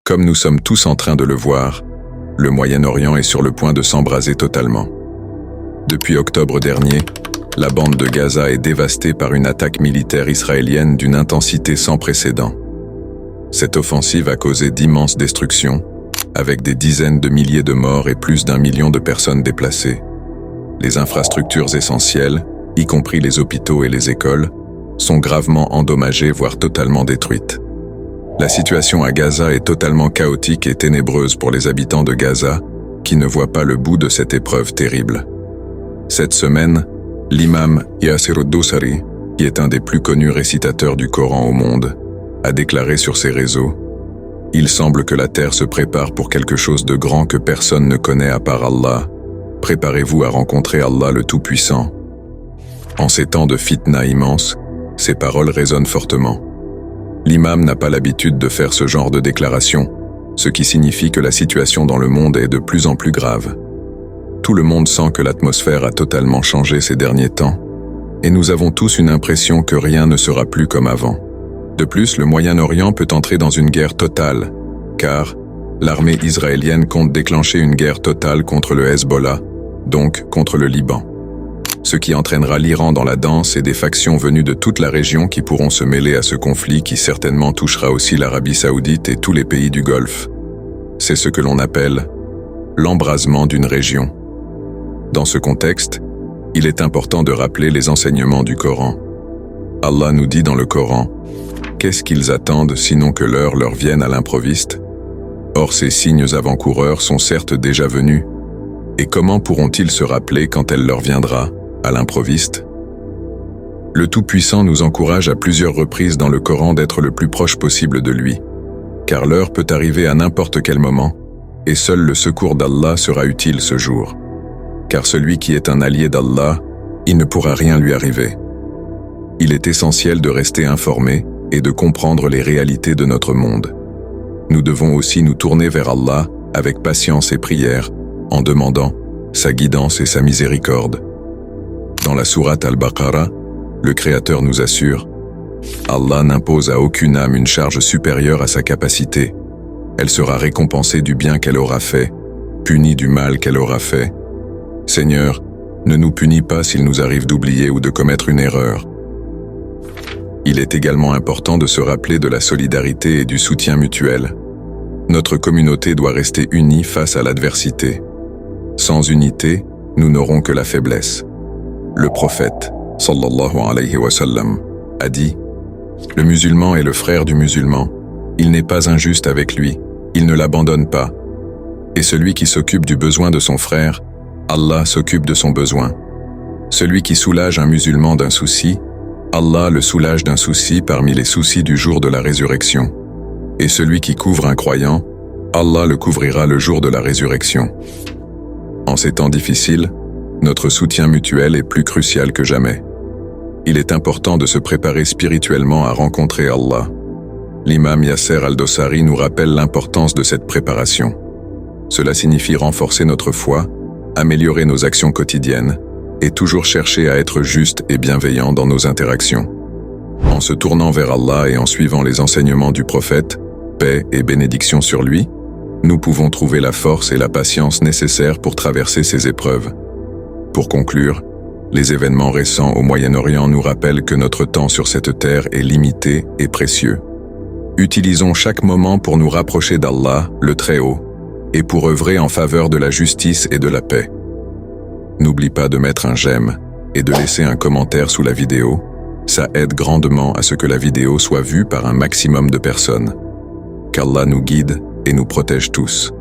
Comme nous sommes tous en train de le voir, le Moyen-Orient est sur le point de s'embraser totalement. Depuis octobre dernier, la bande de Gaza est dévastée par une attaque militaire israélienne d'une intensité sans précédent. Cette offensive a causé d'immenses destructions, avec des dizaines de milliers de morts et plus d'1 million de personnes déplacées. Les infrastructures essentielles, y compris les hôpitaux et les écoles, sont gravement endommagées voire totalement détruites. La situation à Gaza est totalement chaotique et ténébreuse pour les habitants de Gaza, qui ne voient pas le bout de cette épreuve terrible. Cette semaine, l'imam Yasser al-Dosari, qui est un des plus connus récitateurs du Coran au monde, a déclaré sur ses réseaux « Il semble que la terre se prépare pour quelque chose de grand que personne ne connaît à part Allah. Préparez-vous à rencontrer Allah le Tout-Puissant. » En ces temps de fitna immense, ces paroles résonnent fortement. L'imam n'a pas l'habitude de faire ce genre de déclaration, ce qui signifie que la situation dans le monde est de plus en plus grave. Tout le monde sent que l'atmosphère a totalement changé ces derniers temps, et nous avons tous une impression que rien ne sera plus comme avant. De plus, le Moyen-Orient peut entrer dans une guerre totale, car l'armée israélienne compte déclencher une guerre totale contre le Hezbollah, donc contre le Liban. Ce qui entraînera l'Iran dans la danse et des factions venues de toute la région qui pourront se mêler à ce conflit qui certainement touchera aussi l'Arabie Saoudite et tous les pays du Golfe. C'est ce que l'on appelle l'embrasement d'une région. Dans ce contexte, il est important de rappeler les enseignements du Coran. Allah nous dit dans le Coran « Qu'est-ce qu'ils attendent sinon que l'heure leur vienne à l'improviste ? Or ces signes avant-coureurs sont certes déjà venus. Et comment pourront-ils se rappeler quand elle leur viendra, à l'improviste ? Le Tout-Puissant nous encourage à plusieurs reprises dans le Coran d'être le plus proche possible de lui, car l'heure peut arriver à n'importe quel moment, et seul le secours d'Allah sera utile ce jour. Car celui qui est un allié d'Allah, il ne pourra rien lui arriver. Il est essentiel de rester informé et de comprendre les réalités de notre monde. Nous devons aussi nous tourner vers Allah avec patience et prière, en demandant sa guidance et sa miséricorde. Dans la sourate Al-Baqarah, le Créateur nous assure « Allah n'impose à aucune âme une charge supérieure à sa capacité. Elle sera récompensée du bien qu'elle aura fait, punie du mal qu'elle aura fait. Seigneur, ne nous punis pas s'il nous arrive d'oublier ou de commettre une erreur. » Il est également important de se rappeler de la solidarité et du soutien mutuel. Notre communauté doit rester unie face à l'adversité. Sans unité, nous n'aurons que la faiblesse. Le prophète, sallallahu alayhi wa sallam, a dit « Le musulman est le frère du musulman. Il n'est pas injuste avec lui. Il ne l'abandonne pas. Et celui qui s'occupe du besoin de son frère, Allah s'occupe de son besoin. Celui qui soulage un musulman d'un souci, Allah le soulage d'un souci parmi les soucis du jour de la résurrection. Et celui qui couvre un croyant, Allah le couvrira le jour de la résurrection. » En ces temps difficiles, notre soutien mutuel est plus crucial que jamais. Il est important de se préparer spirituellement à rencontrer Allah. L'imam Yasser al-Dosari nous rappelle l'importance de cette préparation. Cela signifie renforcer notre foi, améliorer nos actions quotidiennes et toujours chercher à être juste et bienveillant dans nos interactions. En se tournant vers Allah et en suivant les enseignements du prophète, paix et bénédiction sur lui, nous pouvons trouver la force et la patience nécessaires pour traverser ces épreuves. Pour conclure, les événements récents au Moyen-Orient nous rappellent que notre temps sur cette terre est limité et précieux. Utilisons chaque moment pour nous rapprocher d'Allah, le Très-Haut, et pour œuvrer en faveur de la justice et de la paix. N'oublie pas de mettre un j'aime et de laisser un commentaire sous la vidéo. Ça aide grandement à ce que la vidéo soit vue par un maximum de personnes. Qu'Allah nous guide et nous protège tous.